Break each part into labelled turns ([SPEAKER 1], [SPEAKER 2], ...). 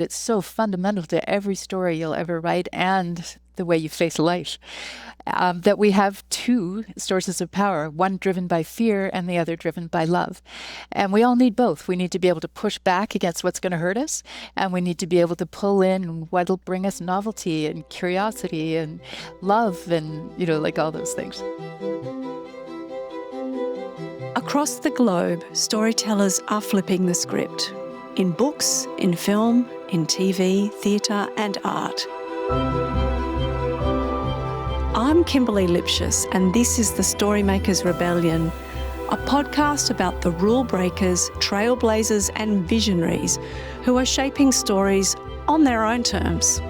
[SPEAKER 1] It's so fundamental to every story you'll ever write and the way you face life, that we have two sources of power, one driven by fear and the other driven by love. And we all need both. We need to be able to push back against what's going to hurt us, and we need to be able to pull in what'll bring us novelty and curiosity and love and, like all those things.
[SPEAKER 2] Across the globe, storytellers are flipping the script. In books, in film, in TV, theatre and art. I'm Kimberly Lipschus and this is The Storymakers Rebellion, a podcast about the rule breakers, trailblazers and visionaries who are shaping stories on their own terms.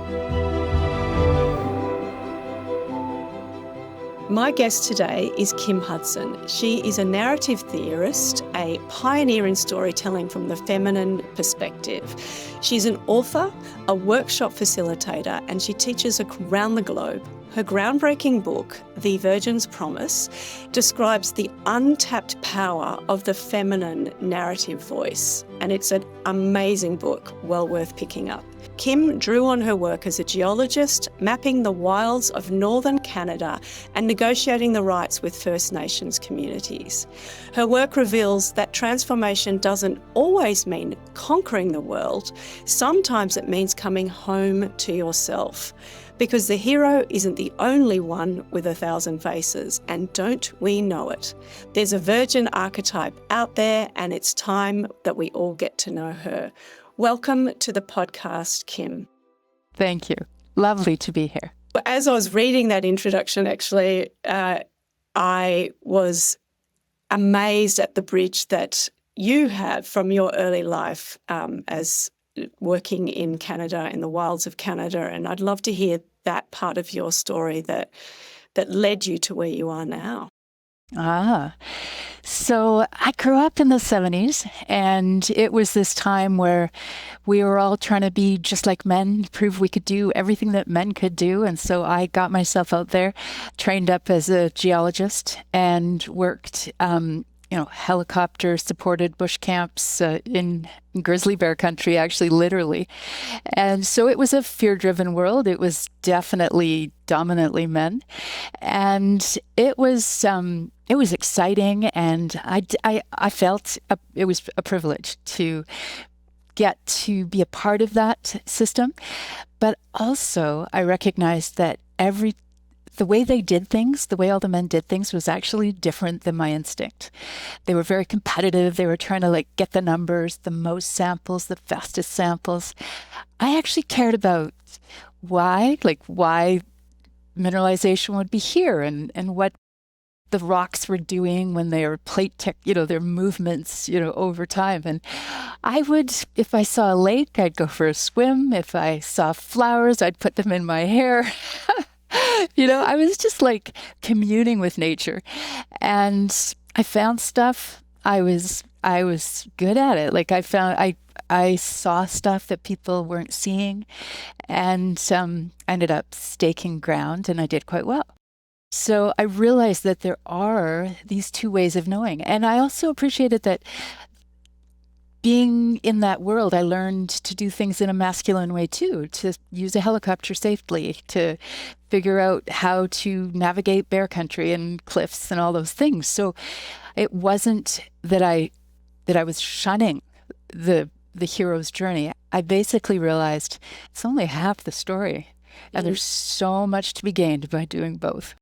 [SPEAKER 2] My guest today is Kim Hudson. She is a narrative theorist, a pioneer in storytelling from the feminine perspective. She's an author, a workshop facilitator, and she teaches around the globe. Her groundbreaking book, The Virgin's Promise, describes the untapped power of the feminine narrative voice. And it's an amazing book, well worth picking up. Kim drew on her work as a geologist, mapping the wilds of northern Canada and negotiating the rights with First Nations communities. Her work reveals that transformation doesn't always mean conquering the world. Sometimes it means coming home to yourself. Because the hero isn't the only one with 1,000 faces, and don't we know it? There's a virgin archetype out there, and it's time that we all get to know her. Welcome to the podcast, Kim.
[SPEAKER 1] Thank you. Lovely to be here.
[SPEAKER 2] As I was reading that introduction, actually, I was amazed at the bridge that you have from your early life as working in Canada, in the wilds of Canada, and I'd love to hear that part of your story that led you to where you are now.
[SPEAKER 1] So I grew up in the 70s, and it was this time where we were all trying to be just like men, prove we could do everything that men could do. And so I got myself out there, trained up as a geologist, and worked helicopter supported bush camps in grizzly bear country, actually, literally. And so it was a fear-driven world. It was definitely dominantly men. And it was exciting. And I felt it was a privilege to get to be a part of that system. But also I recognized that the way they did things, the way all the men did things was actually different than my instinct. They were very competitive. They were trying to get the numbers, the most samples, the fastest samples. I actually cared about why mineralization would be here and what the rocks were doing when they were their movements, over time. And I would, if I saw a lake, I'd go for a swim. If I saw flowers, I'd put them in my hair. I was just communing with nature, and I found stuff. I was good at it. I saw stuff that people weren't seeing, and ended up staking ground, and I did quite well. So I realized that there are these two ways of knowing, and I also appreciated that. Being in that world, I learned to do things in a masculine way too, to use a helicopter safely, to figure out how to navigate bear country and cliffs and all those things. So it wasn't that I was shunning the hero's journey. I basically realized it's only half the story, and there's so much to be gained by doing both.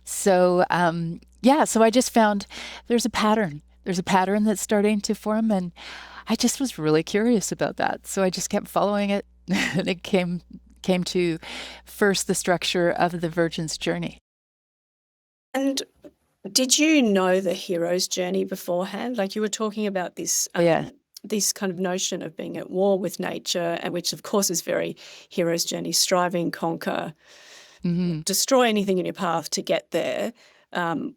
[SPEAKER 1] So so I just found there's a pattern. There's a pattern that's starting to form, and I just was really curious about that. So I just kept following it, and it came to first the structure of the Virgin's journey.
[SPEAKER 2] And did you know the hero's journey beforehand? You were talking about this this kind of notion of being at war with nature, and which of course is very hero's journey, striving, conquer, destroy anything in your path to get there.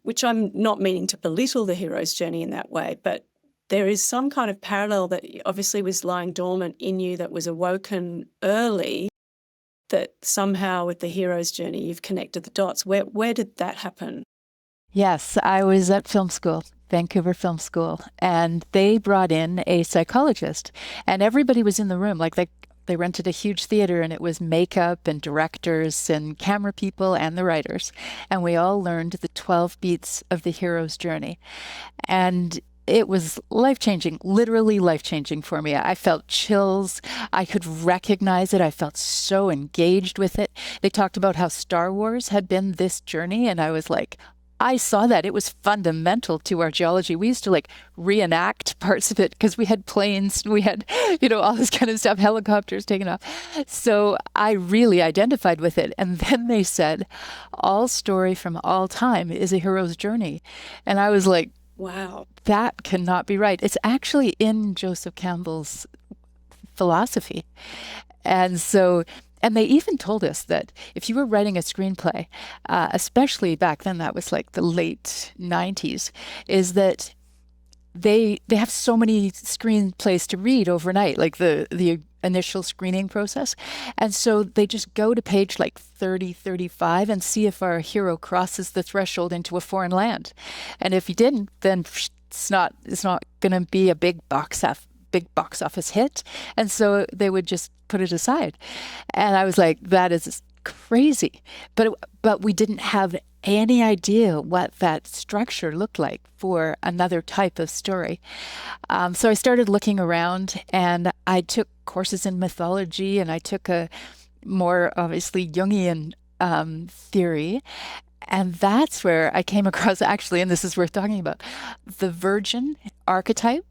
[SPEAKER 2] Which I'm not meaning to belittle the hero's journey in that way, but there is some kind of parallel that obviously was lying dormant in you that was awoken early, that somehow with the hero's journey you've connected the dots. Where did that happen?
[SPEAKER 1] Yes, I was at film school Vancouver Film School, and they brought in a psychologist, and everybody was in the room. Like they rented a huge theater, and it was makeup and directors and camera people and the writers, and we all learned the 12 beats of the hero's journey. And it was life changing, literally life changing for me. I felt chills. I could recognize it. I felt so engaged with it. They talked about how Star Wars had been this journey, and I was like, I saw that. It was fundamental to our geology. We used to like reenact parts of it because we had planes, we had, all this kind of stuff, helicopters taking off. So I really identified with it. And then they said, all story from all time is a hero's journey. And I was like,
[SPEAKER 2] wow,
[SPEAKER 1] that cannot be right. It's actually in Joseph Campbell's philosophy. And they even told us that if you were writing a screenplay, especially back then, that was like the late 90s, is that they have so many screenplays to read overnight, like the initial screening process. And so they just go to page like 30, 35 and see if our hero crosses the threshold into a foreign land. And if he didn't, then it's not going to be a big box office hit. And so they would just put it aside. And I was like, that is crazy. But we didn't have any idea what that structure looked like for another type of story. So I started looking around, and I took courses in mythology, and I took a more obviously Jungian theory. And that's where I came across, actually, and this is worth talking about, the virgin archetype.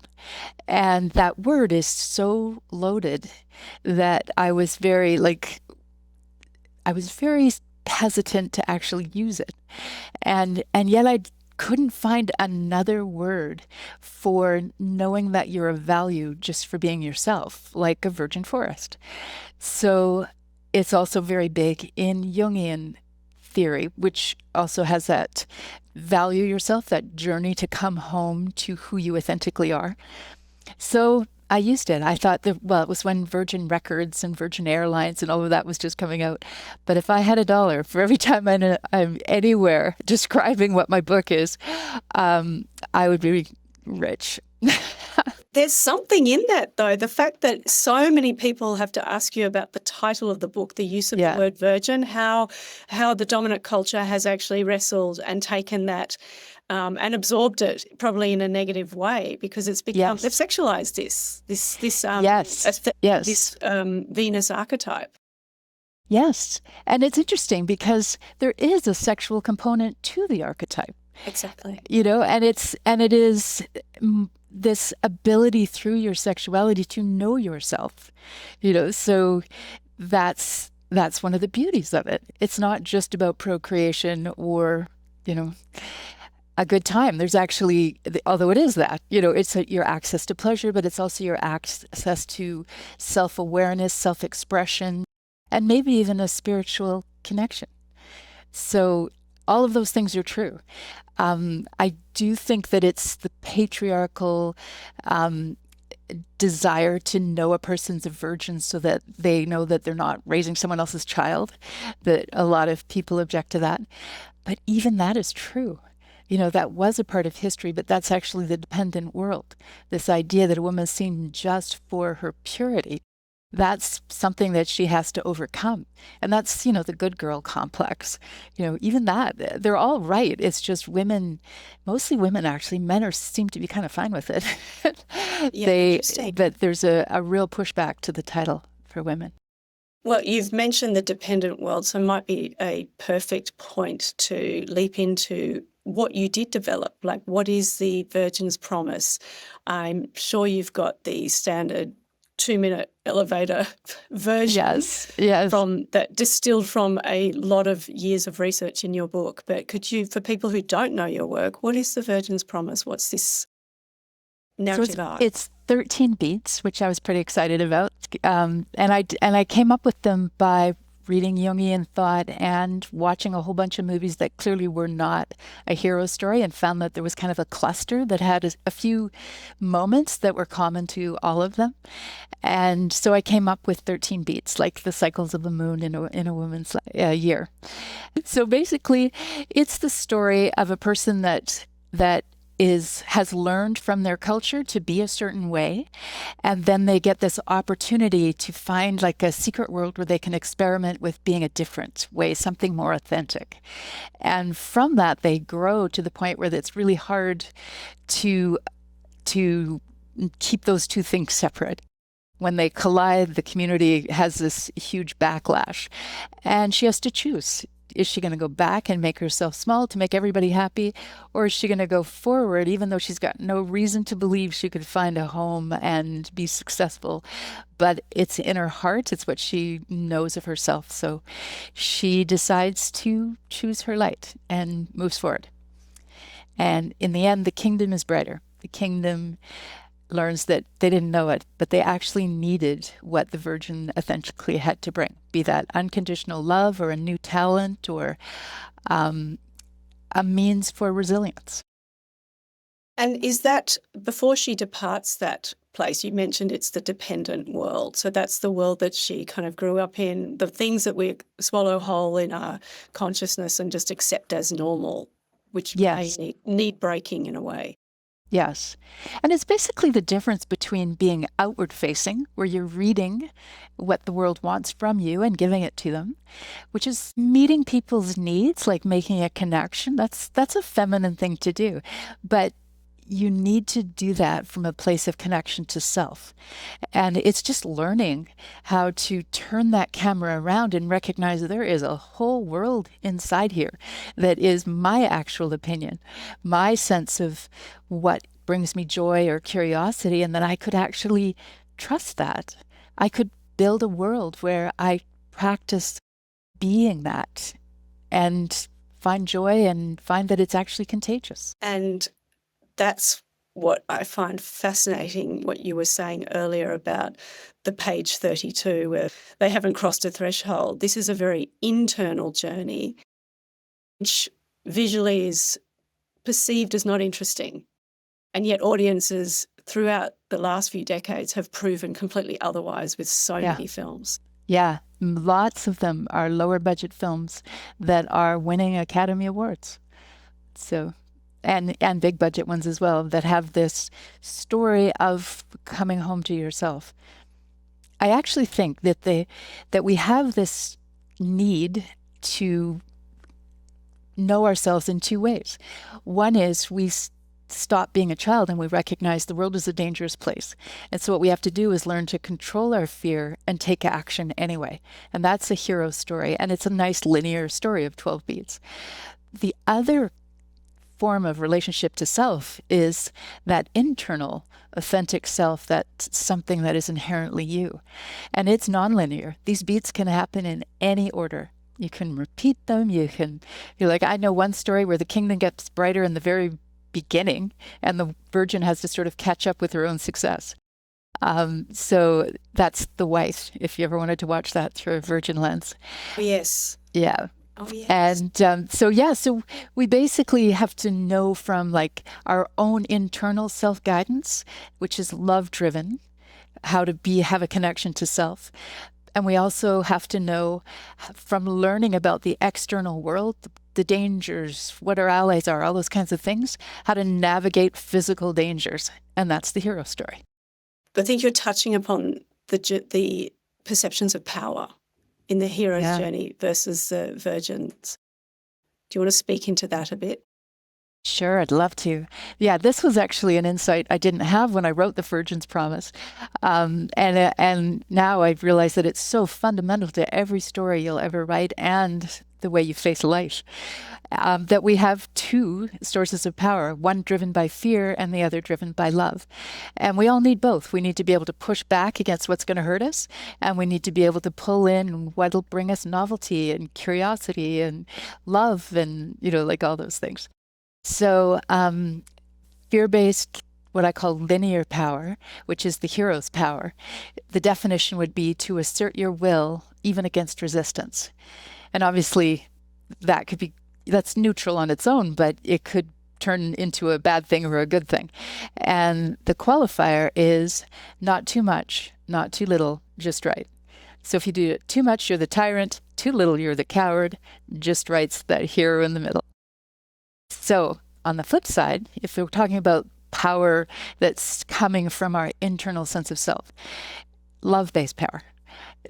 [SPEAKER 1] And that word is so loaded that I was very hesitant to actually use it. And yet I couldn't find another word for knowing that you're of value just for being yourself, like a virgin forest. So it's also very big in Jungian theory, which also has that value yourself, that journey to come home to who you authentically are. So I used it. I thought that, well, it was when Virgin Records and Virgin Airlines and all of that was just coming out. But if I had $1 for every time I'm anywhere describing what my book is, I would be rich.
[SPEAKER 2] There's something in that, though. The fact that so many people have to ask you about the title of the book, the use of the word virgin, how the dominant culture has actually wrestled and taken that and absorbed it, probably in a negative way, because it's become they've sexualized this Venus archetype.
[SPEAKER 1] Yes, and it's interesting because there is a sexual component to the archetype.
[SPEAKER 2] Exactly.
[SPEAKER 1] And it is this ability through your sexuality to know yourself. So that's one of the beauties of it. It's not just about procreation or, a good time. There's actually, although it is that, it's your access to pleasure, but it's also your access to self-awareness, self-expression, and maybe even a spiritual connection. So all of those things are true. I do think that it's the patriarchal desire to know a person's a virgin so that they know that they're not raising someone else's child, that a lot of people object to that. But even that is true. That was a part of history, but that's actually the dependent world. This idea that a woman is seen just for her purity, that's something that she has to overcome. And that's, the good girl complex. Even that, they're all right. It's just women, mostly women actually, men seem to be kind of fine with it. But there's a real pushback to the title for women.
[SPEAKER 2] Well, you've mentioned the dependent world, so it might be a perfect point to leap into what you did develop. Like, what is the Virgin's Promise? I'm sure you've got the standard 2-minute elevator version from that, distilled from a lot of years of research in your book. But could you, for people who don't know your work, what is the Virgin's Promise? What's this narrative arc?
[SPEAKER 1] It's 13 beats, which I was pretty excited about. And I came up with them by reading Jungian thought and watching a whole bunch of movies that clearly were not a hero story, and found that there was kind of a cluster that had a few moments that were common to all of them. And so I came up with 13 beats, like the cycles of the moon in a woman's year. So basically, it's the story of a person that has learned from their culture to be a certain way, and then they get this opportunity to find like a secret world where they can experiment with being a different way, something more authentic. And from that they grow to the point where it's really hard to keep those two things separate. When they collide, the community has this huge backlash, and she has to choose. Is she going to go back and make herself small to make everybody happy? Or is she going to go forward, even though she's got no reason to believe she could find a home and be successful? But it's in her heart, it's what she knows of herself. So she decides to choose her light and moves forward. And in the end, the kingdom is brighter. The kingdom learns that they didn't know it, but they actually needed what the Virgin authentically had to bring, be that unconditional love or a new talent or a means for resilience.
[SPEAKER 2] And is that, before she departs that place, you mentioned it's the dependent world. So that's the world that she kind of grew up in, the things that we swallow whole in our consciousness and just accept as normal, which
[SPEAKER 1] Yes.
[SPEAKER 2] may need breaking in a way.
[SPEAKER 1] Yes. And it's basically the difference between being outward facing, where you're reading what the world wants from you and giving it to them, which is meeting people's needs, like making a connection. That's a feminine thing to do. But you need to do that from a place of connection to self. And it's just learning how to turn that camera around and recognize there is a whole world inside here that is my actual opinion, my sense of what brings me joy or curiosity, and that I could actually trust that. I could build a world where I practice being that and find joy and find that it's actually contagious.
[SPEAKER 2] And that's what I find fascinating, what you were saying earlier about the page 32, where they haven't crossed a threshold. This is a very internal journey, which visually is perceived as not interesting. And yet audiences throughout the last few decades have proven completely otherwise with so many films.
[SPEAKER 1] Yeah, lots of them are lower budget films that are winning Academy Awards. So, and big budget ones as well, that have this story of coming home to yourself. I actually think that we have this need to know ourselves in two ways. One is we stop being a child and we recognize the world is a dangerous place. And so what we have to do is learn to control our fear and take action anyway. And that's a hero story. And it's a nice linear story of 12 beats. The other form of relationship to self is that internal, authentic self, that's something that is inherently you. And it's nonlinear. These beats can happen in any order. You can repeat them. You can be like, I know one story where the kingdom gets brighter in the very beginning and the Virgin has to sort of catch up with her own success. So that's The Wife, if you ever wanted to watch that through a Virgin lens.
[SPEAKER 2] Yes.
[SPEAKER 1] Yeah.
[SPEAKER 2] Oh, yes.
[SPEAKER 1] And so we basically have to know from like our own internal self-guidance, which is love-driven, how to have a connection to self. And we also have to know from learning about the external world, the dangers, what our allies are, all those kinds of things, how to navigate physical dangers. And that's the hero story.
[SPEAKER 2] I think you're touching upon the perceptions of power in the hero's journey versus the Virgin's. Do you want to speak into that a bit?
[SPEAKER 1] Sure, I'd love to. Yeah, this was actually an insight I didn't have when I wrote The Virgin's Promise. And now I've realized that it's so fundamental to every story you'll ever write and the way you face life. That we have two sources of power, one driven by fear and the other driven by love. And we all need both. We need to be able to push back against what's going to hurt us, and we need to be able to pull in what'll bring us novelty and curiosity and love and, like all those things. So fear-based, what I call linear power, which is the hero's power, the definition would be to assert your will even against resistance. And obviously that's neutral on its own, but it could turn into a bad thing or a good thing. And the qualifier is not too much, not too little, just right. So if you do it too much, you're the tyrant, too little, you're the coward, just right's that hero in the middle. So on the flip side, if we're talking about power that's coming from our internal sense of self, love-based power,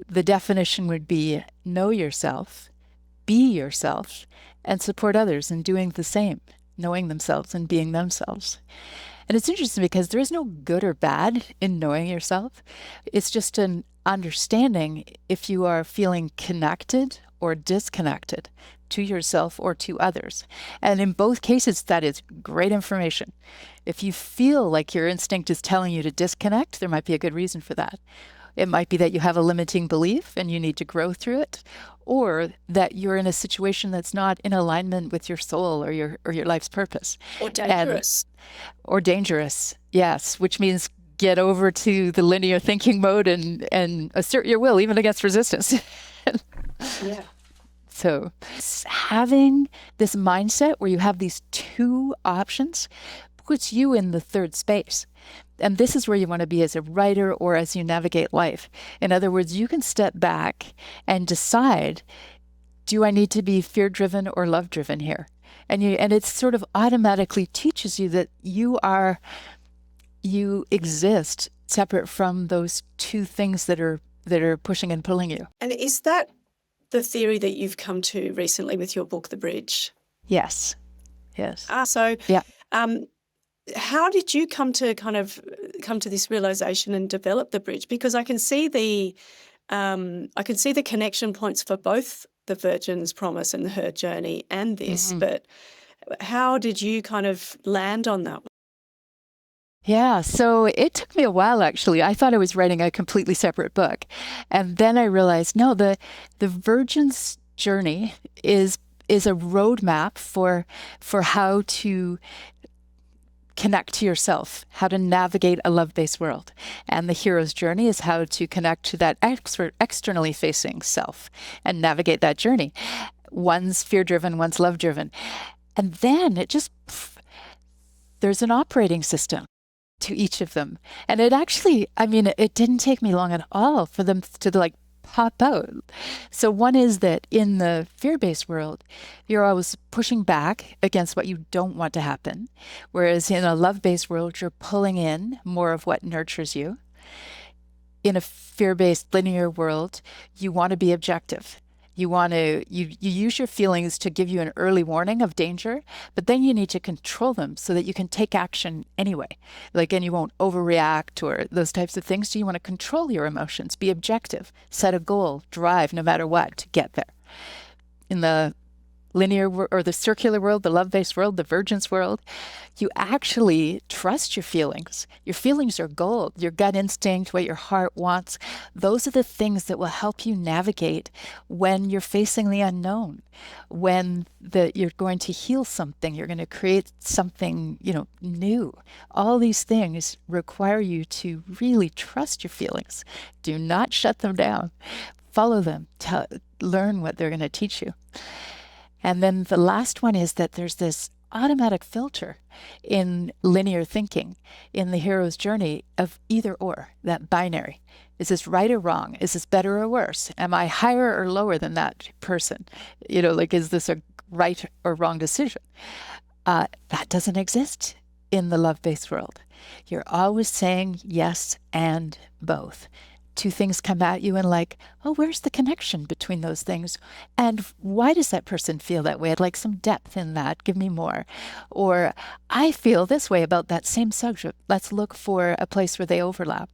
[SPEAKER 1] the definition would be know yourself, be yourself, and support others in doing the same, knowing themselves and being themselves. And it's interesting because there is no good or bad in knowing yourself. It's just an understanding if you are feeling connected or disconnected to yourself or to others. And in both cases, that is great information. If you feel like your instinct is telling you to disconnect, there might be a good reason for that. It might be that you have a limiting belief and you need to grow through it, or that you're in a situation that's not in alignment with your soul or your life's purpose.
[SPEAKER 2] Or dangerous.
[SPEAKER 1] Or dangerous, yes, which means get over to the linear thinking mode and assert your will, even against resistance.
[SPEAKER 2] Yeah.
[SPEAKER 1] So having this mindset where you have these two options puts you in the third space. And this is where you want to be as a writer or as you navigate life. In other words, you can step back and decide, do I need to be fear-driven or love-driven here? And it sort of automatically teaches you that you exist separate from those two things that are pushing and pulling you.
[SPEAKER 2] And is that the theory that you've come to recently with your book, The Bridge?
[SPEAKER 1] Yes. Yes.
[SPEAKER 2] Yeah. How did you come to this realization and develop The Bridge? Because I can see the connection points for both the Virgin's Promise and her journey and this, but how did you kind of land on that one?
[SPEAKER 1] Yeah, so it took me a while, actually. I thought I was writing a completely separate book. And then I realized, no, the Virgin's journey is a roadmap for how to connect to yourself, how to navigate a love-based world. And the hero's journey is how to connect to that externally facing self and navigate that journey. One's fear-driven, one's love-driven. And then there's an operating system to each of them. And it actually, it didn't take me long at all for them to pop out. So one is that in the fear-based world, you're always pushing back against what you don't want to happen. Whereas in a love-based world, you're pulling in more of what nurtures you. In a fear-based linear world, you want to be objective. You use your feelings to give you an early warning of danger, but then you need to control them so that you can take action anyway. And you won't overreact or those types of things. So you want to control your emotions, be objective, set a goal, drive no matter what to get there. In the linear or the circular world, the love-based world, the Virgin's world, you actually trust your feelings. Your feelings are gold. Your gut instinct, what your heart wants, those are the things that will help you navigate when you're facing the unknown, when you're going to heal something, you're going to create something, new. All these things require you to really trust your feelings. Do not shut them down. Follow them. Learn what they're going to teach you. And then the last one is that there's this automatic filter in linear thinking, in the hero's journey of either or, that binary. Is this right or wrong? Is this better or worse? Am I higher or lower than that person? Is this a right or wrong decision? That doesn't exist in the love-based world. You're always saying yes and both. Two things come at you and where's the connection between those things? And why does that person feel that way? I'd like some depth in that. Give me more. Or I feel this way about that same subject. Let's look for a place where they overlap.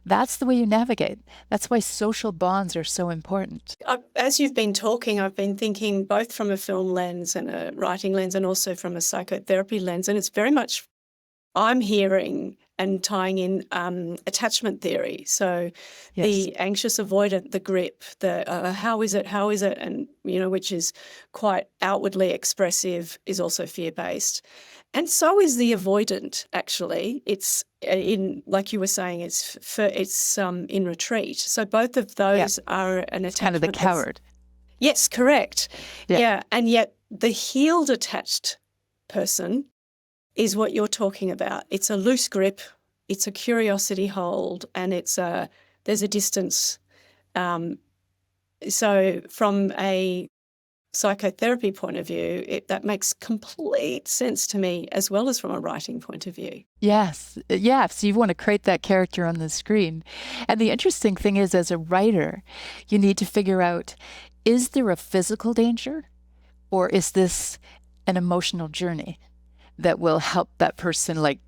[SPEAKER 1] That's the way you navigate. That's why social bonds are so important.
[SPEAKER 2] As you've been talking, I've been thinking both from a film lens and a writing lens and also from a psychotherapy lens. And it's very much, I'm hearing and tying in attachment theory. So
[SPEAKER 1] Yes.
[SPEAKER 2] The anxious avoidant, the grip, the how is it, and, which is quite outwardly expressive, is also fear-based. And so is the avoidant, actually. It's like you were saying, it's in retreat. So both of those are an attachment.
[SPEAKER 1] It's kind of the coward.
[SPEAKER 2] Yes, correct. Yeah. And yet the healed attached person is what you're talking about. It's a loose grip, it's a curiosity hold, and there's a distance. So from a psychotherapy point of view, that makes complete sense to me, as well as from a writing point of view.
[SPEAKER 1] Yes. Yeah. So you want to create that character on the screen. And the interesting thing is, as a writer, you need to figure out, is there a physical danger, or is this an emotional journey that will help that person like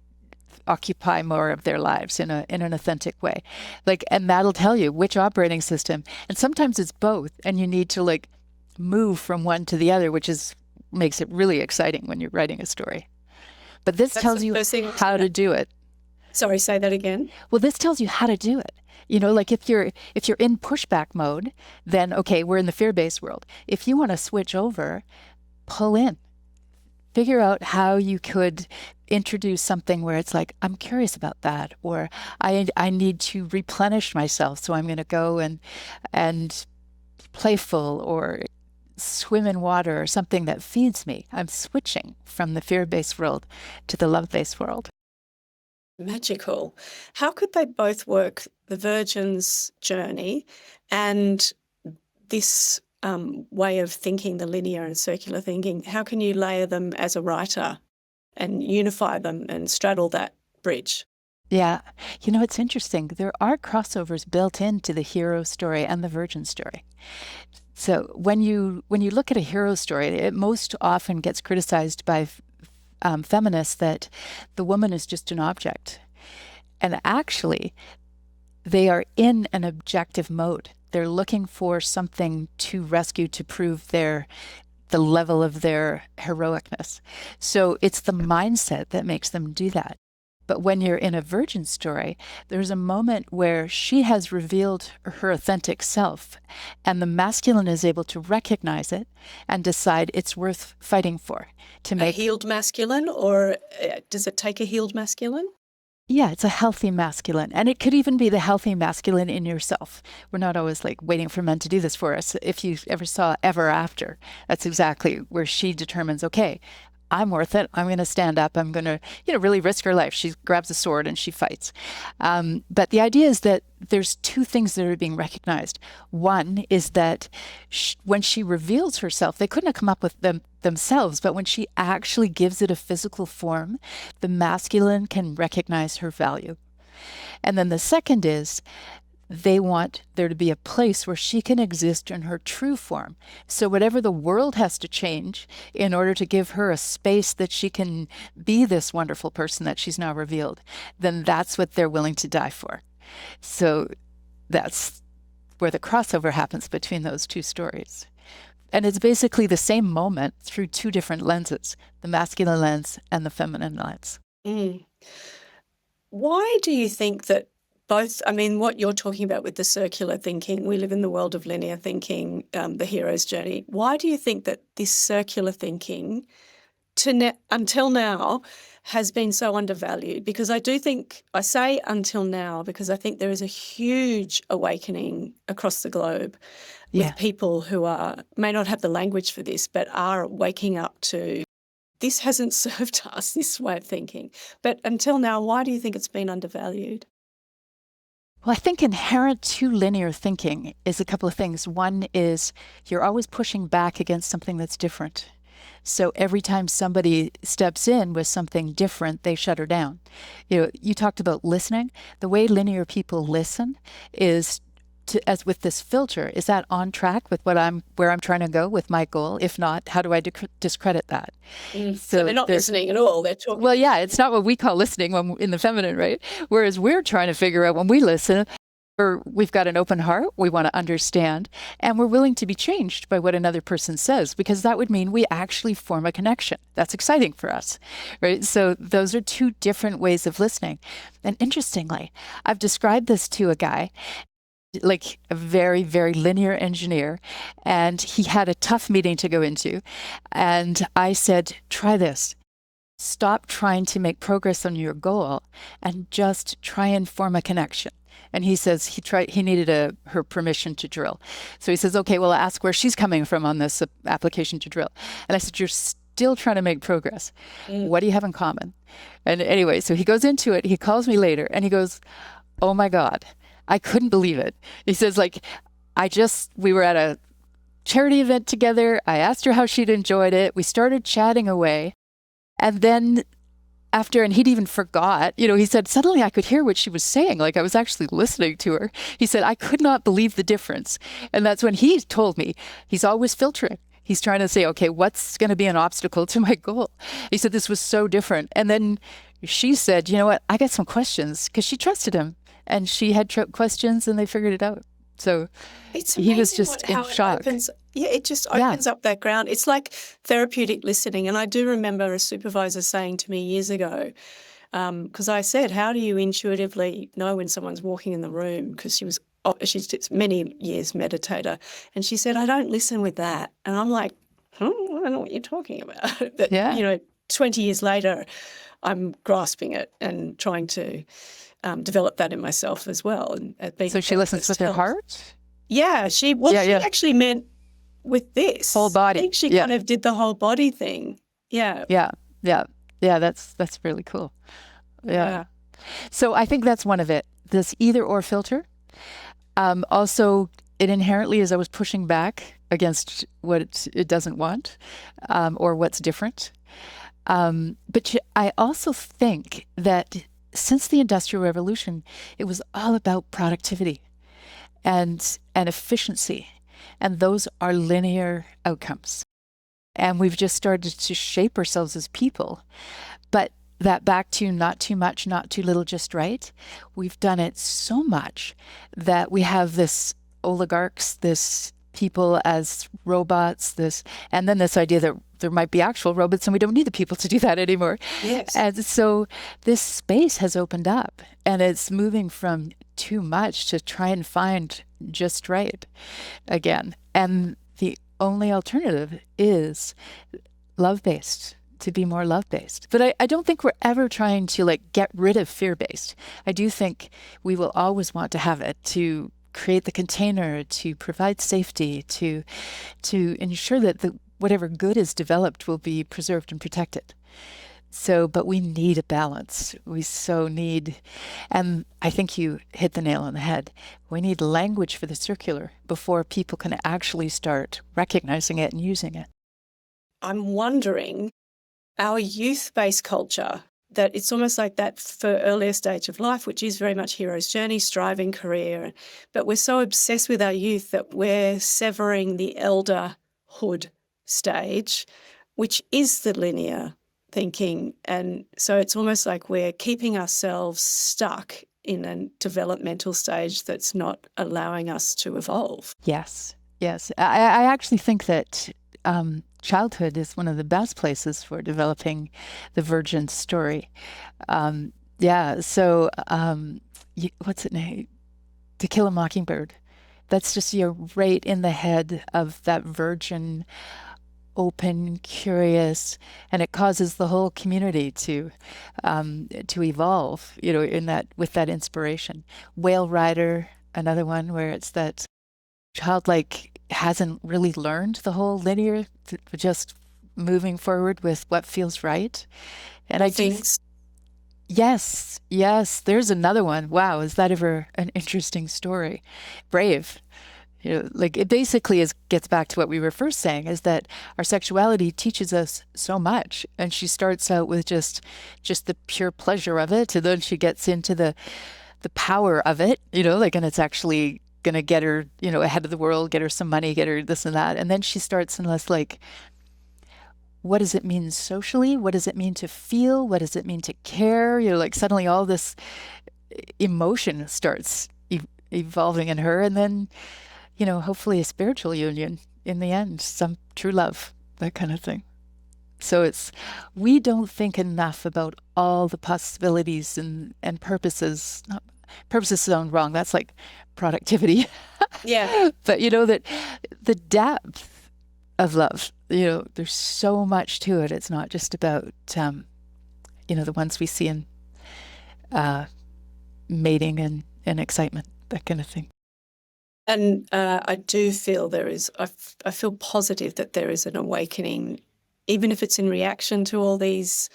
[SPEAKER 1] occupy more of their lives in an authentic way? Like, and that'll tell you which operating system. And sometimes it's both, and you need to like move from one to the other, which makes it really exciting when you're writing a story. But this tells you how to do it.
[SPEAKER 2] Sorry, say that again.
[SPEAKER 1] Well, this tells you how to do it. You know, like if you're in pushback mode, then okay, we're in the fear-based world. If you want to switch over, pull in. Figure out how you could introduce something where it's like, I'm curious about that, or I need to replenish myself, so I'm going to go and playful, or swim in water, or something that feeds me. I'm switching from the fear-based world to the love-based world.
[SPEAKER 2] Magical. How could they both work, the Virgin's journey and this way of thinking, the linear and circular thinking? How can you layer them as a writer and unify them and straddle that bridge?
[SPEAKER 1] Yeah. You know, it's interesting. There are crossovers built into the hero story and the Virgin story. So when you look at a hero story, it most often gets criticized by feminists that the woman is just an object. And actually, they are in an objective mode. They're looking for something to rescue, to prove the level of their heroicness. So it's the mindset that makes them do that. But when you're in a Virgin story, there's a moment where she has revealed her authentic self, and the masculine is able to recognize it and decide it's worth fighting for. To make
[SPEAKER 2] a healed masculine, or does it take a healed masculine?
[SPEAKER 1] Yeah, it's a healthy masculine. And it could even be the healthy masculine in yourself. We're not always like waiting for men to do this for us. If you ever saw Ever After, that's exactly where she determines, okay, I'm worth it. I'm going to stand up. I'm going to, really risk her life. She grabs a sword and she fights. But the idea is that there's two things that are being recognized. One is that when she reveals herself, they couldn't have come up with them themselves, but when she actually gives it a physical form, the masculine can recognize her value. And then the second is, they want there to be a place where she can exist in her true form. So whatever the world has to change in order to give her a space that she can be this wonderful person that she's now revealed, then that's what they're willing to die for. So that's where the crossover happens between those two stories. And it's basically the same moment through two different lenses, the masculine lens and the feminine lens.
[SPEAKER 2] Why do you think that both, what you're talking about with the circular thinking, we live in the world of linear thinking, the hero's journey. Why do you think that this circular thinking until now has been so undervalued? Because I say until now because I think there is a huge awakening across the globe with people who may not have the language for this, but are waking up to, this hasn't served us, this way of thinking. But until now, why do you think it's been undervalued?
[SPEAKER 1] Well, I think inherent to linear thinking is a couple of things. One is you're always pushing back against something that's different. So every time somebody steps in with something different, they shut her down. You talked about listening. The way linear people listen is as with this filter, is that on track with where I'm trying to go with my goal? If not, how do I discredit that?
[SPEAKER 2] So they're not listening at all. They're talking.
[SPEAKER 1] Well, yeah, it's not what we call listening in the feminine, right? Whereas we're trying to figure out when we listen, we've got an open heart, we want to understand, and we're willing to be changed by what another person says, because that would mean we actually form a connection. That's exciting for us, right? So those are two different ways of listening. And interestingly, I've described this to a guy, like a very, very linear engineer, and he had a tough meeting to go into. And I said, try this. Stop trying to make progress on your goal and just try and form a connection. And he says he needed her permission to drill. So he says, okay, well, ask where she's coming from on this application to drill. And I said, you're still trying to make progress. What do you have in common? And anyway, so he goes into it. He calls me later and he goes, oh my God, I couldn't believe it. He says, we were at a charity event together. I asked her how she'd enjoyed it. We started chatting away. And then and he'd even forgot, he said, suddenly I could hear what she was saying. Like I was actually listening to her. He said, I could not believe the difference. And that's when he told me he's always filtering. He's trying to say, okay, what's going to be an obstacle to my goal? He said, this was so different. And then she said, you know what, I got some questions, because she trusted him and she had questions and they figured it out. So he was just in shock.
[SPEAKER 2] It just opens up that ground. It's like therapeutic listening. And I do remember a supervisor saying to me years ago, because I said, how do you intuitively know when someone's walking in the room? Because she's many years meditator. And she said, I don't listen with that. And I'm like, I don't know what you're talking about. But, 20 years later, I'm grasping it and trying to develop that in myself as well.
[SPEAKER 1] So she listens with her heart?
[SPEAKER 2] Yeah, she actually meant with this.
[SPEAKER 1] Whole body.
[SPEAKER 2] I think she kind of did the whole body thing. Yeah.
[SPEAKER 1] Yeah, that's really cool. Yeah. So I think that's one of it, this either or filter. Also, it inherently is always pushing back against what it doesn't want, or what's different. But I also think that since the Industrial Revolution, it was all about productivity and efficiency. And those are linear outcomes. And we've just started to shape ourselves as people. But that back to not too much, not too little, just right, we've done it so much that we have this oligarchs, this people as robots, and then this idea that there might be actual robots and we don't need the people to do that anymore.
[SPEAKER 2] Yes.
[SPEAKER 1] And so this space has opened up and it's moving from too much to try and find just right again. And the only alternative is love-based, to be more love-based. But I don't think we're ever trying to get rid of fear-based. I do think we will always want to have it, to create the container, to provide safety, to ensure that whatever good is developed will be preserved and protected. So, but we need a balance. We so need, and I think you hit the nail on the head. We need language for the circular before people can actually start recognizing it and using it.
[SPEAKER 2] I'm wondering, our youth-based culture, that it's almost like that for earlier stage of life, which is very much hero's journey, striving career. But we're so obsessed with our youth that we're severing the elderhood stage, which is the linear thinking. And so it's almost like we're keeping ourselves stuck in a developmental stage that's not allowing us to evolve.
[SPEAKER 1] Yes. I actually think that childhood is one of the best places for developing the virgin story. So what's it name? To Kill a Mockingbird. That's just, you're right in the head of that virgin, open, curious, and it causes the whole community to evolve, with that inspiration. Whale Rider, another one where it's that childlike hasn't really learned the whole linear, just moving forward with what feels right. And I think, yes, there's another one. Wow, is that ever an interesting story? Brave. It basically gets back to what we were first saying, is that our sexuality teaches us so much. And she starts out with just the pure pleasure of it, and then she gets into the power of it, and it's actually going to get her, ahead of the world, get her some money, get her this and that. And then she starts in less what does it mean socially? What does it mean to feel? What does it mean to care? Suddenly all this emotion starts evolving in her. And then, hopefully a spiritual union in the end, some true love, that kind of thing. So we don't think enough about all the possibilities and purposes. Purposes sound wrong. That's like productivity.
[SPEAKER 2] Yeah.
[SPEAKER 1] But that the depth of love, there's so much to it. It's not just about, the ones we see in mating and excitement, that kind of thing.
[SPEAKER 2] And I do feel I feel positive that there is an awakening, even if it's in reaction to all these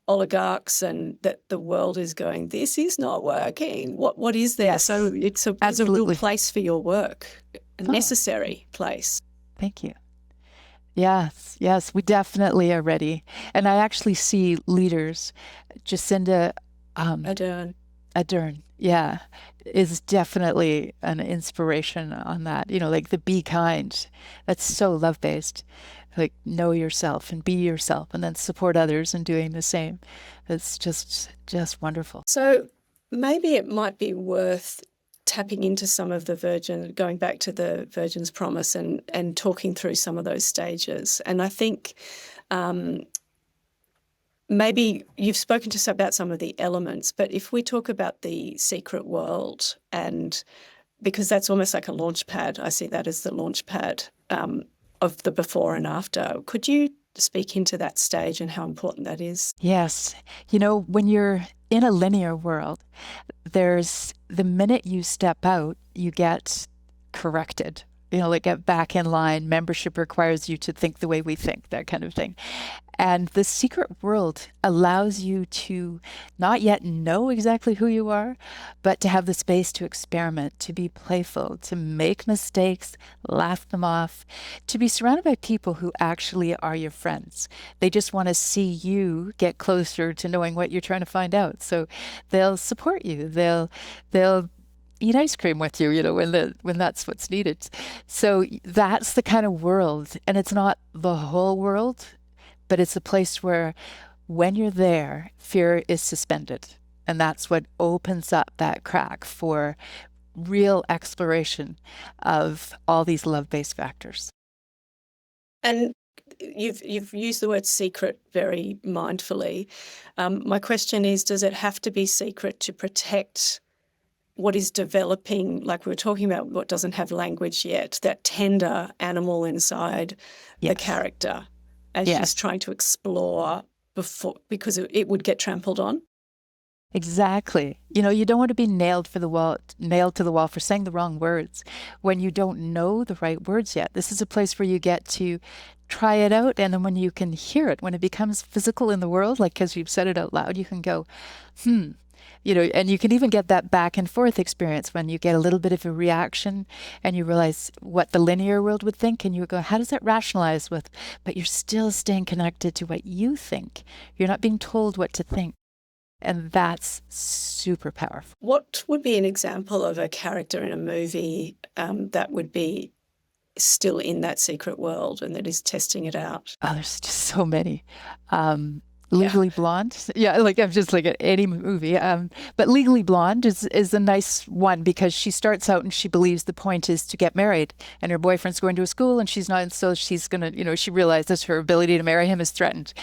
[SPEAKER 2] oligarchs, and that the world is going, this is not working. What is there?
[SPEAKER 1] Yes,
[SPEAKER 2] so it's a real place for your work, a necessary place.
[SPEAKER 1] Thank you. Yes, yes, we definitely are ready. And I actually see leaders, Jacinda um,
[SPEAKER 2] Adern.
[SPEAKER 1] Ardern, yeah, is definitely an inspiration on that. Like the be kind. That's so love-based. Like know yourself and be yourself and then support others in doing the same. It's just wonderful.
[SPEAKER 2] So maybe it might be worth tapping into some of the Virgin, going back to the Virgin's Promise and talking through some of those stages. And I think maybe you've spoken to us about some of the elements, but if we talk about the secret world, and because that's almost like a launch pad, I see that as the launch pad of the before and after. Could you speak into that stage and how important that is?
[SPEAKER 1] Yes. When you're in a linear world, there's the minute you step out, you get corrected. Like get back in line. Membership requires you to think the way we think, that kind of thing. And the secret world allows you to not yet know exactly who you are, but to have the space to experiment, to be playful, to make mistakes, laugh them off, to be surrounded by people who actually are your friends. They just want to see you get closer to knowing what you're trying to find out. So they'll support you. They'll eat ice cream with you, when that's what's needed. So that's the kind of world, and it's not the whole world, but it's a place where when you're there, fear is suspended. And that's what opens up that crack for real exploration of all these love-based factors.
[SPEAKER 2] And you've used the word secret very mindfully. My question is, does it have to be secret to protect what is developing, like we were talking about, what doesn't have language yet, that tender animal inside the character as she's trying to explore because it would get trampled on?
[SPEAKER 1] Exactly. You don't want to be nailed to the wall for saying the wrong words when you don't know the right words yet. This is a place where you get to try it out, and then when you can hear it, when it becomes physical in the world, like because you've said it out loud, you can go, and you can even get that back and forth experience when you get a little bit of a reaction and you realize what the linear world would think, and you go, how does that rationalize with, but you're still staying connected to what you think. You're not being told what to think. And that's super powerful.
[SPEAKER 2] What would be an example of a character in a movie that would be still in that secret world and that is testing it out?
[SPEAKER 1] Oh, there's just so many. Legally Blonde. Yeah, like I'm just like at any movie. But Legally Blonde is a nice one because she starts out and she believes the point is to get married, and her boyfriend's going to a school and she's not, so she's gonna, she realizes her ability to marry him is threatened.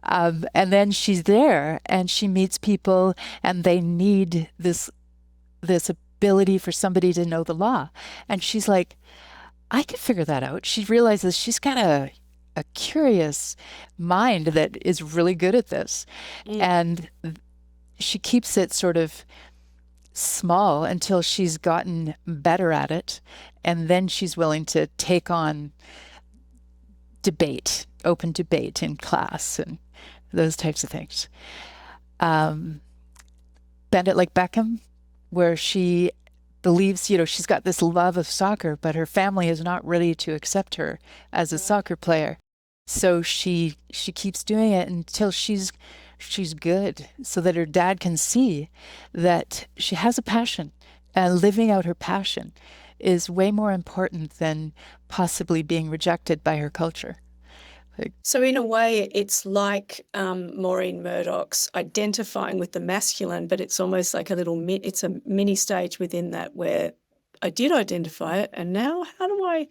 [SPEAKER 1] And then she's there and she meets people and they need this ability for somebody to know the law. And she's like, I could figure that out. She realizes she's got a curious mind that is really good at this. And she keeps it sort of small until she's gotten better at it. And then she's willing to take on open debate in class and those types of things. Bend It Like Beckham, where she believes, she's got this love of soccer, but her family is not ready to accept her as a soccer player. So she keeps doing it until she's good, so that her dad can see that she has a passion, and living out her passion is way more important than possibly being rejected by her culture.
[SPEAKER 2] So in a way, it's like Maureen Murdoch's identifying with the masculine, but it's almost like it's a mini stage within that where I did identify it, and now how do I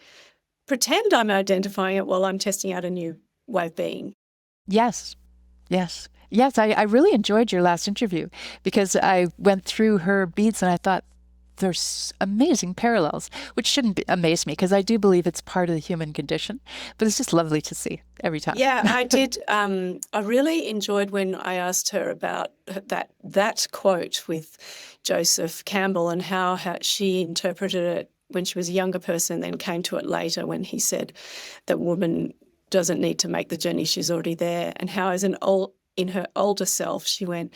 [SPEAKER 2] pretend I'm identifying it while I'm testing out a new way of being?
[SPEAKER 1] Yes. I really enjoyed your last interview because I went through her beats and I thought there's amazing parallels, which shouldn't amaze me because I do believe it's part of the human condition, but it's just lovely to see every time.
[SPEAKER 2] Yeah, I did. I really enjoyed when I asked her about that quote with Joseph Campbell and how she interpreted it when she was a younger person, then came to it later when he said that woman doesn't need to make the journey, she's already there, and how in her older self she went,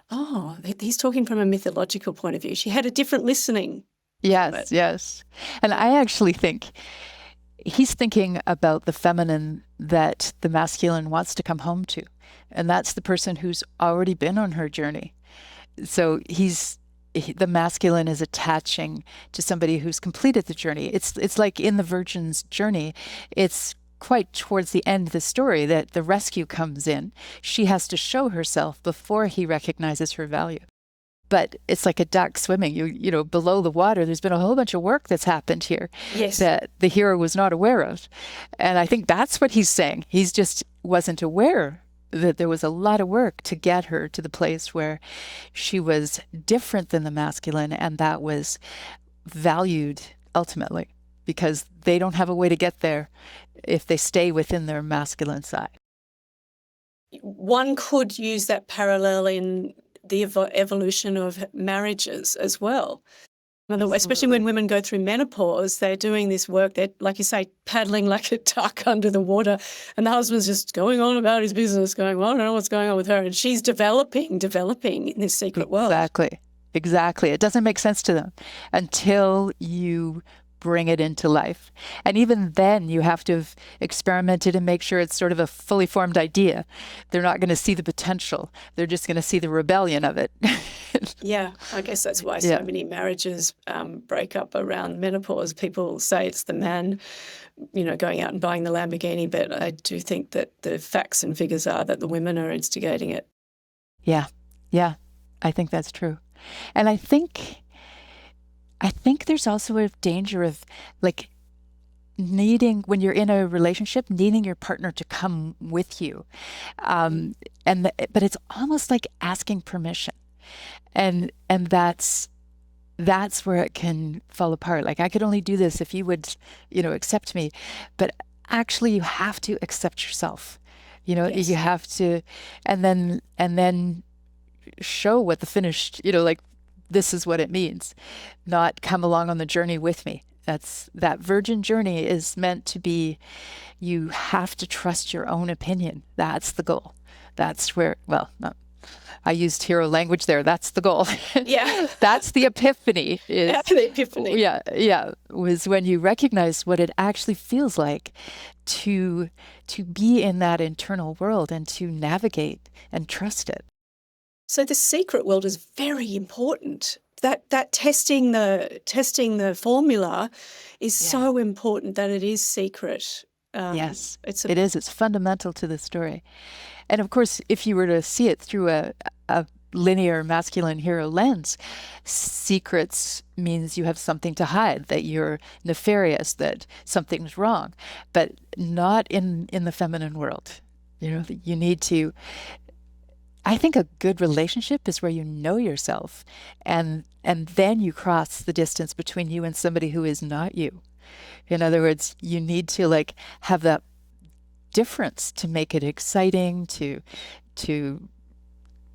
[SPEAKER 2] oh, he's talking from a mythological point of view. She had a different listening.
[SPEAKER 1] Yes. And I actually think he's thinking about the feminine that the masculine wants to come home to. And that's the person who's already been on her journey. So the masculine is attaching to somebody who's completed the journey. It's like in the Virgin's journey, it's quite towards the end of the story that the rescue comes in. She has to show herself before he recognizes her value. But it's like a duck swimming. You know, below the water, there's been a whole bunch of work that's happened here that the hero was not aware of. And I think that's what he's saying. He's just wasn't aware that there was a lot of work to get her to the place where she was different than the masculine, and that was valued ultimately, because they don't have a way to get there if they stay within their masculine side.
[SPEAKER 2] One could use that parallel in the evolution of marriages as well. Especially when women go through menopause, they're doing this work, they're, like you say, paddling like a duck under the water, and the husband's just going on about his business, going, well, I don't know what's going on with her, and she's developing in this secret world.
[SPEAKER 1] Exactly. It doesn't make sense to them until you bring it into life. And even then, you have to have experimented and make sure it's sort of a fully formed idea. They're not going to see the potential. They're just going to see the rebellion of it.
[SPEAKER 2] Yeah, I guess that's why so many marriages break up around menopause. People say it's the man, you know, going out and buying the Lamborghini, but I do think that the facts and figures are that the women are instigating it.
[SPEAKER 1] Yeah, I think that's true. And I think there's also a danger of like needing, when you're in a relationship, needing your partner to come with you. But it's almost like asking permission. And that's where it can fall apart. Like, I could only do this if you would, you know, accept me. But actually you have to accept yourself. You know, you have to, and then show what the finished, you know, like, this is what it means, not come along on the journey with me. That virgin journey is meant to be, you have to trust your own opinion. That's the goal. That's where, I used hero language there. That's the goal.
[SPEAKER 2] Yeah.
[SPEAKER 1] That's the epiphany.
[SPEAKER 2] The epiphany.
[SPEAKER 1] Yeah. Was when you recognize what it actually feels like to be in that internal world and to navigate and trust it.
[SPEAKER 2] So the secret world is very important. That testing the formula is so important, that it is secret.
[SPEAKER 1] Yes, it is. It's fundamental to the story. And of course, if you were to see it through a linear masculine hero lens, secrets means you have something to hide, that you're nefarious, that something's wrong, but not in the feminine world. You know, you need to. I think a good relationship is where you know yourself, and then you cross the distance between you and somebody who is not you. In other words, you need to like have that difference to make it exciting, to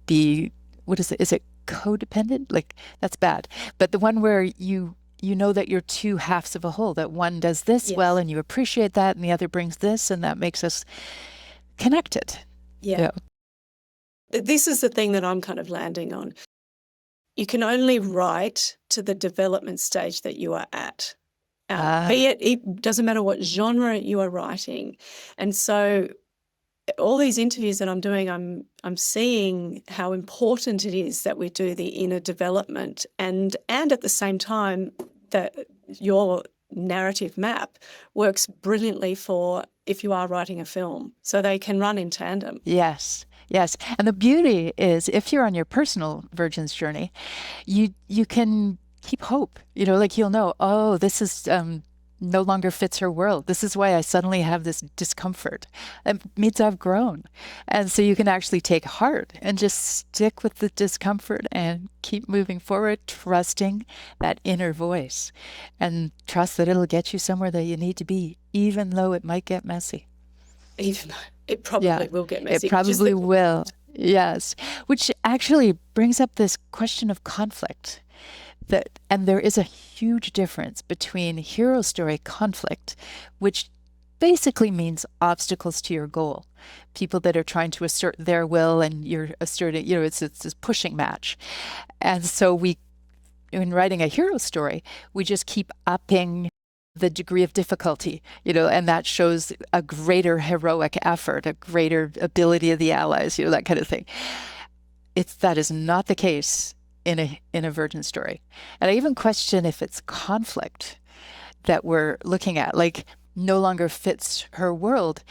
[SPEAKER 1] be, what is it? Is it codependent? Like, that's bad. But the one where you know that you're two halves of a whole, that one does this well and you appreciate that, and the other brings this, and that makes us connected.
[SPEAKER 2] Yeah. This is the thing that I'm kind of landing on. You can only write to the development stage that you are at. Be it doesn't matter what genre you are writing. And so all these interviews that I'm doing, I'm seeing how important it is that we do the inner development, and at the same time that your narrative map works brilliantly for if you are writing a film, so they can run in tandem.
[SPEAKER 1] Yes. And the beauty is, if you're on your personal virgin's journey, you can keep hope. You know, like, you'll know, oh, this is no longer fits her world. This is why I suddenly have this discomfort. It means I've grown. And so you can actually take heart and just stick with the discomfort and keep moving forward, trusting that inner voice, and trust that it'll get you somewhere that you need to be, even though it might get messy.
[SPEAKER 2] Even though it probably will get messy.
[SPEAKER 1] It probably will, yes. Which actually brings up this question of conflict. And there is a huge difference between hero story conflict, which basically means obstacles to your goal. People that are trying to assert their will, and you're asserting, you know, it's this pushing match. And so in writing a hero story, we just keep upping the degree of difficulty, and that shows a greater heroic effort, a greater ability of the allies, that kind of thing. That is not the case in a virgin story. And I even question if it's conflict that we're looking at, like no longer fits her world,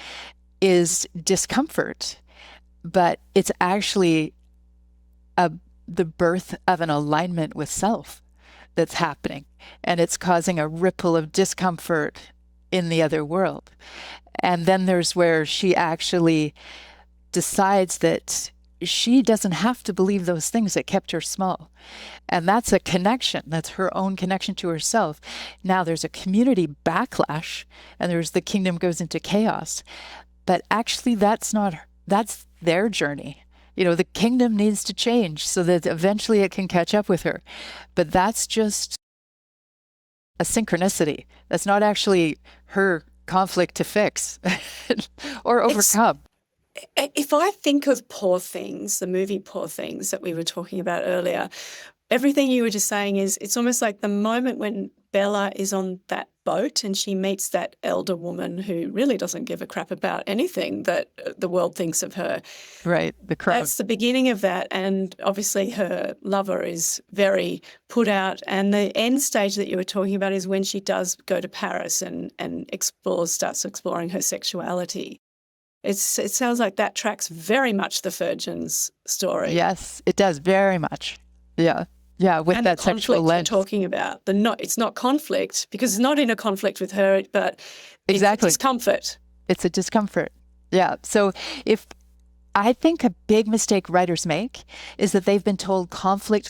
[SPEAKER 1] is discomfort, but it's actually the birth of an alignment with self that's happening, and it's causing a ripple of discomfort in the other world. And then there's where she actually decides that she doesn't have to believe those things that kept her small. And that's a connection. That's her own connection to herself. Now there's a community backlash, and there's the kingdom goes into chaos. But actually, that's their journey. The kingdom needs to change so that eventually it can catch up with her. But that's just a synchronicity. That's not actually her conflict to fix or overcome.
[SPEAKER 2] If I think of Poor Things, the movie Poor Things that we were talking about earlier, everything you were just saying is it's almost like the moment when Bella is on that boat and she meets that elder woman who really doesn't give a crap about anything that the world thinks of her.
[SPEAKER 1] Right, the crowd.
[SPEAKER 2] That's the beginning of that. And obviously her lover is very put out. And the end stage that you were talking about is when she does go to Paris and starts exploring her sexuality. It sounds like that tracks very much the Virgin's story.
[SPEAKER 1] Yes, it does, very much. Yeah. Yeah, with that sexual lens.
[SPEAKER 2] You're talking about it's not conflict, because it's not in a conflict with her, but
[SPEAKER 1] exactly.
[SPEAKER 2] It's discomfort.
[SPEAKER 1] It's a discomfort. Yeah. So I think a big mistake writers make is that they've been told conflict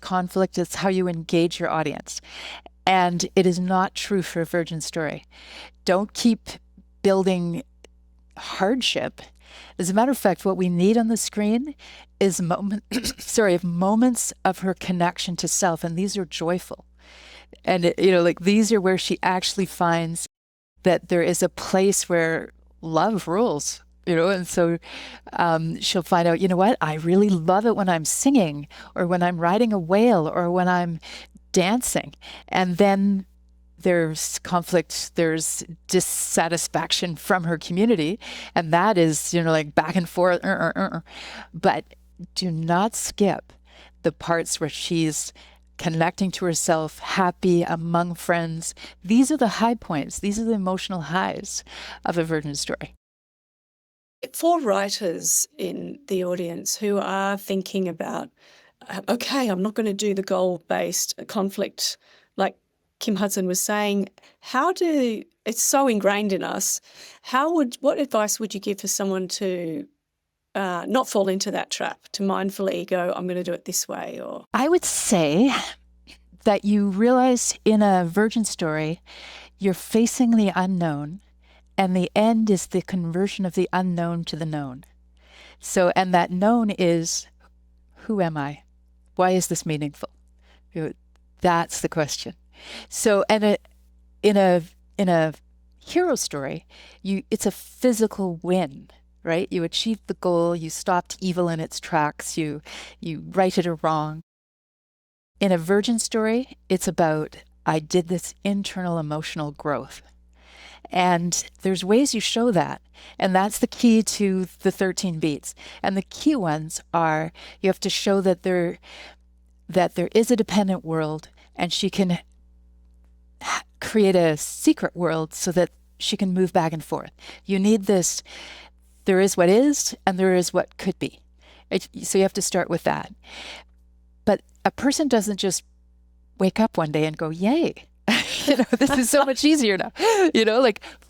[SPEAKER 1] is how you engage your audience. And it is not true for a virgin story. Don't keep building hardship. As a matter of fact, what we need on the screen is moments of her connection to self, and these are joyful. And these are where she actually finds that there is a place where love rules. And so she'll find out, what? I really love it when I'm singing, or when I'm riding a whale, or when I'm dancing. And then there's conflict, there's dissatisfaction from her community, and that is, back and forth. But do not skip the parts where she's connecting to herself, happy among friends. These are the high points. These are the emotional highs of a virgin story.
[SPEAKER 2] For writers in the audience who are thinking about, okay, I'm not going to do the goal-based conflict like Kim Hudson was saying, it's so ingrained in us, what advice would you give for someone to not fall into that trap, to mindfully go, I'm going to do it this way? Or
[SPEAKER 1] I would say that you realize in a virgin story, you're facing the unknown, and the end is the conversion of the unknown to the known. So, and that known is, who am I? Why is this meaningful? That's the question. So, and in a hero story, it's a physical win, right? You achieved the goal, you stopped evil in its tracks, you righted a wrong. In a virgin story, it's about, I did this internal emotional growth. And there's ways you show that. And that's the key to the 13 beats. And the key ones are, you have to show that there is a dependent world, and she can create a secret world so that she can move back and forth. You need this, there is what is, and there is what could be. So you have to start with that. But a person doesn't just wake up one day and go, yay, this is so much easier now.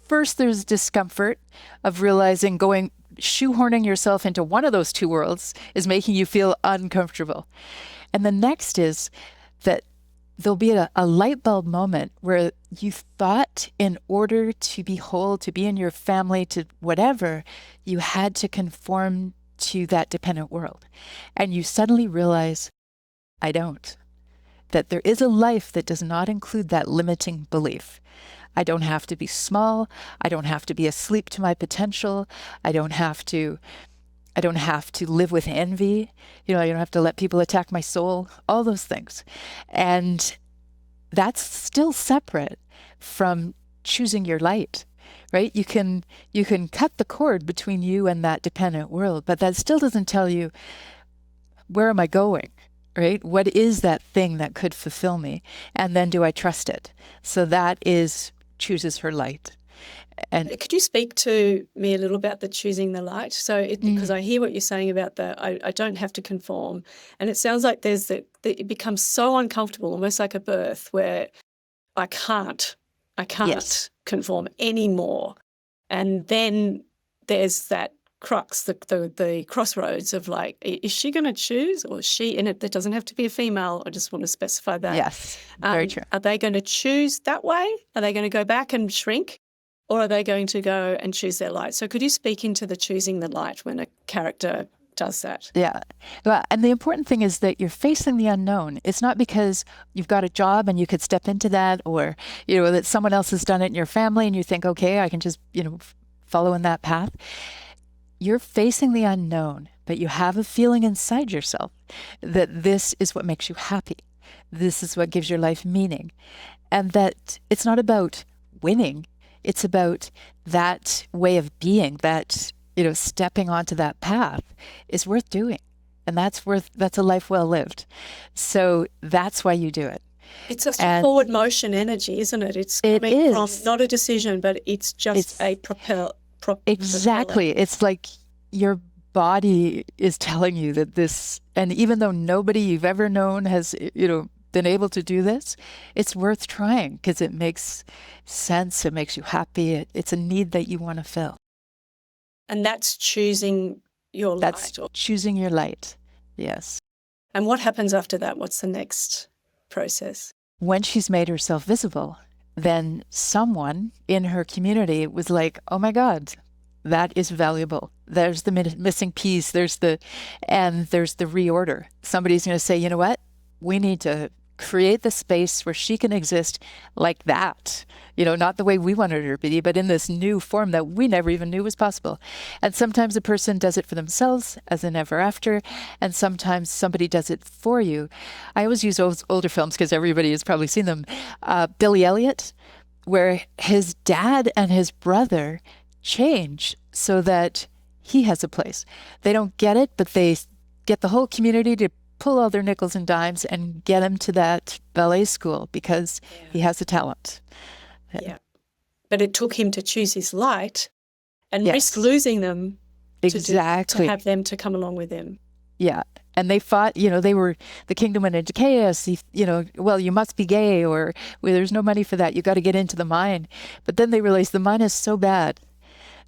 [SPEAKER 1] First there's discomfort of realizing shoehorning yourself into one of those two worlds is making you feel uncomfortable. And the next is that there'll be a light bulb moment where you thought in order to be whole, to be in your family, to whatever, you had to conform to that dependent world. And you suddenly realize, I don't. That there is a life that does not include that limiting belief. I don't have to be small. I don't have to be asleep to my potential. I don't have to live with envy. I don't have to let people attack my soul, all those things. And that's still separate from choosing your light, right? You can cut the cord between you and that dependent world, but that still doesn't tell you, where am I going, right? What is that thing that could fulfill me? And then do I trust it? So that is chooses her light. And
[SPEAKER 2] could you speak to me a little about the choosing the light? So, because I hear what you're saying about I don't have to conform, and it sounds like it becomes so uncomfortable, almost like a birth, where I can't
[SPEAKER 1] yes,
[SPEAKER 2] conform anymore. And then there's that crux, the crossroads of like, is she going to choose, or is she? And that doesn't have to be a female. I just want to specify that.
[SPEAKER 1] yes, very true.
[SPEAKER 2] Are they going to choose that way? Are they going to go back and shrink? Or are they going to go and choose their light? So could you speak into the choosing the light when a character does that?
[SPEAKER 1] Yeah. Well, and the important thing is that you're facing the unknown. It's not because you've got a job and you could step into that, or, that someone else has done it in your family and you think, okay, I can just, follow in that path. You're facing the unknown, but you have a feeling inside yourself that this is what makes you happy. This is what gives your life meaning. And that it's not about winning. It's about that way of being, that, stepping onto that path is worth doing. And that's a life well lived. So that's why you do it.
[SPEAKER 2] It's a forward motion energy, isn't it? It's coming from not a decision, but it's a propel.
[SPEAKER 1] Exactly. It's like your body is telling you that this, and even though nobody you've ever known has, been able to do this, it's worth trying because it makes sense. It makes you happy. It's a need that you want to fill.
[SPEAKER 2] And that's choosing your light.
[SPEAKER 1] That's choosing your light. Yes.
[SPEAKER 2] And what happens after that? What's the next process?
[SPEAKER 1] When she's made herself visible, then someone in her community was like, oh my God, that is valuable. There's the missing piece. There's the reorder. Somebody's going to say, you know what? We need to create the space where she can exist like that. Not the way we wanted her to be, but in this new form that we never even knew was possible. And sometimes a person does it for themselves as an ever after, and sometimes somebody does it for you. I always use older films because everybody has probably seen them. Billy Elliot, where his dad and his brother change so that he has a place. They don't get it, but they get the whole community to pull all their nickels and dimes and get him to that ballet school because he has a talent.
[SPEAKER 2] Yeah. But it took him to choose his light and risk losing them
[SPEAKER 1] exactly
[SPEAKER 2] to have them to come along with him.
[SPEAKER 1] Yeah. And they fought, they were, the kingdom went into chaos, well, you must be gay, or well, there's no money for that. You got to get into the mine. But then they realized the mine is so bad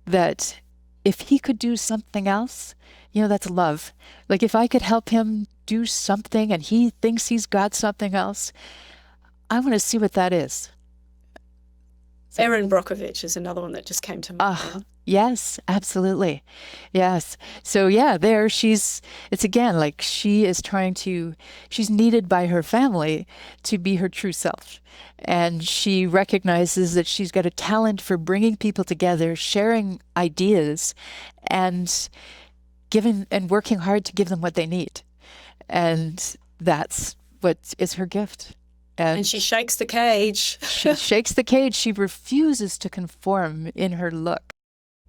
[SPEAKER 1] that if he could do something else, that's love. Like if I could help him do something and he thinks he's got something else, I want to see what that is. So,
[SPEAKER 2] Erin Brockovich is another one that just came to mind.
[SPEAKER 1] Yes, absolutely. Yes. So it's again, like she's needed by her family to be her true self. And she recognizes that she's got a talent for bringing people together, sharing ideas, and giving and working hard to give them what they need. And that's what is her gift.
[SPEAKER 2] And she shakes the cage.
[SPEAKER 1] She shakes the cage. She refuses to conform in her look.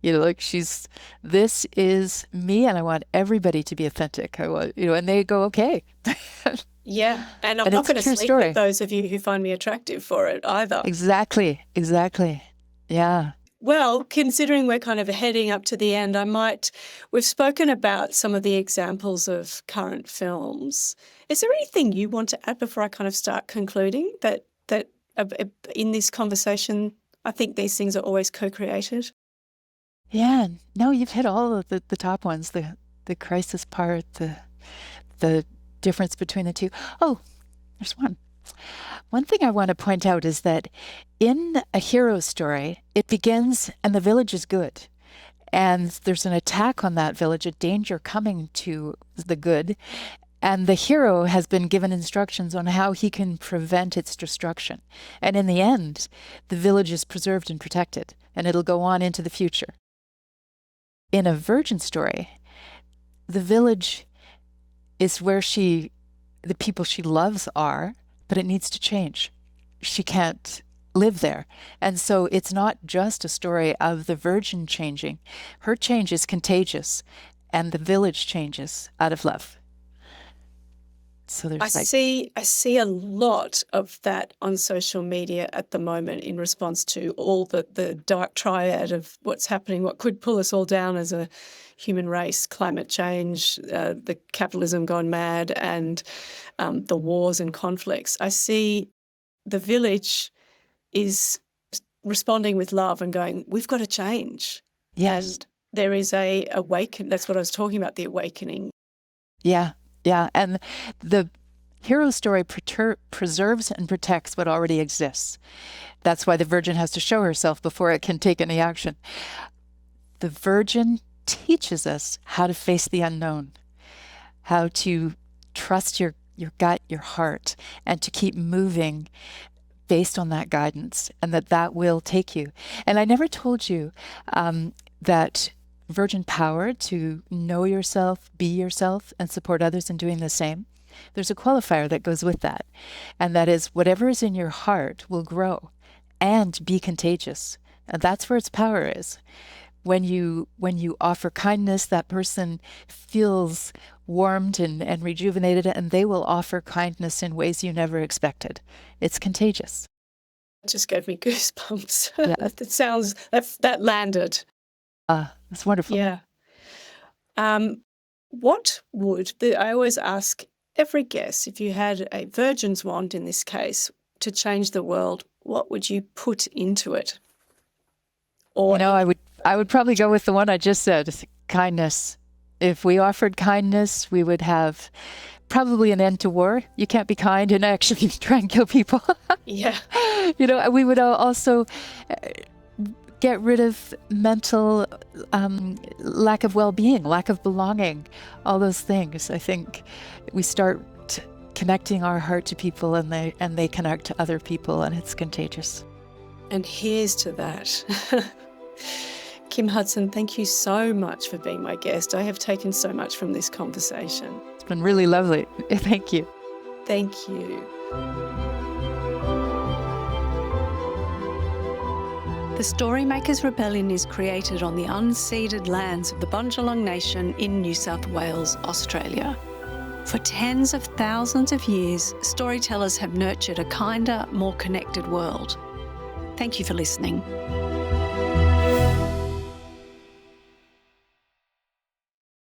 [SPEAKER 1] This is me, and I want everybody to be authentic. I want, and they go, okay.
[SPEAKER 2] Yeah, and I'm not going to sleep with those of you who find me attractive for it either.
[SPEAKER 1] Exactly. Yeah.
[SPEAKER 2] Well, considering we're kind of heading up to the end, we've spoken about some of the examples of current films. Is there anything you want to add before I kind of start concluding that in this conversation, I think these things are always co-created?
[SPEAKER 1] Yeah, no, you've hit all of the top ones, the crisis part, the difference between the two. Oh, there's one. One thing I want to point out is that in a hero story, it begins and the village is good. And there's an attack on that village, a danger coming to the good. And the hero has been given instructions on how he can prevent its destruction. And in the end, the village is preserved and protected, and it'll go on into the future. In a virgin story, the village is where the people she loves are, but it needs to change. She can't live there. And so it's not just a story of the virgin changing. Her change is contagious, and the village changes out of love. So there's
[SPEAKER 2] I see a lot of that on social media at the moment in response to all the dark triad of what's happening, what could pull us all down as a human race, climate change, the capitalism gone mad, and the wars and conflicts. I see the village is responding with love and going, we've got to change.
[SPEAKER 1] Yes.
[SPEAKER 2] And there is a awaken. That's what I was talking about, the awakening.
[SPEAKER 1] Yeah. Yeah. And the hero story preserves and protects what already exists. That's why the Virgin has to show herself before it can take any action. The Virgin teaches us how to face the unknown, how to trust your gut, your heart, and to keep moving based on that guidance, and that will take you. And I never told you that Virgin power to know yourself, be yourself, and support others in doing the same. There's a qualifier that goes with that, and that is whatever is in your heart will grow and be contagious. And that's where its power is. When you offer kindness, that person feels warmed and rejuvenated, and they will offer kindness in ways you never expected. It's contagious.
[SPEAKER 2] It just gave me goosebumps.
[SPEAKER 1] Yeah.
[SPEAKER 2] that landed.
[SPEAKER 1] That's wonderful.
[SPEAKER 2] Yeah. What would I always ask every guest, if you had a Virgin's wand in this case to change the world, what would you put into it? Or
[SPEAKER 1] I would probably go with the one I just said, kindness. If we offered kindness, we would have probably an end to war. You can't be kind and actually try and kill people.
[SPEAKER 2] Yeah.
[SPEAKER 1] We would also get rid of mental lack of well-being, lack of belonging, all those things. I think we start connecting our heart to people, and they connect to other people, and it's contagious.
[SPEAKER 2] And here's to that. Kim Hudson, thank you so much for being my guest. I have taken so much from this conversation.
[SPEAKER 1] It's been really lovely. Thank you.
[SPEAKER 2] Thank you. The Storymakers Rebellion is created on the unceded lands of the Bundjalung Nation in New South Wales, Australia. For tens of thousands of years, storytellers have nurtured a kinder, more connected world. Thank you for listening.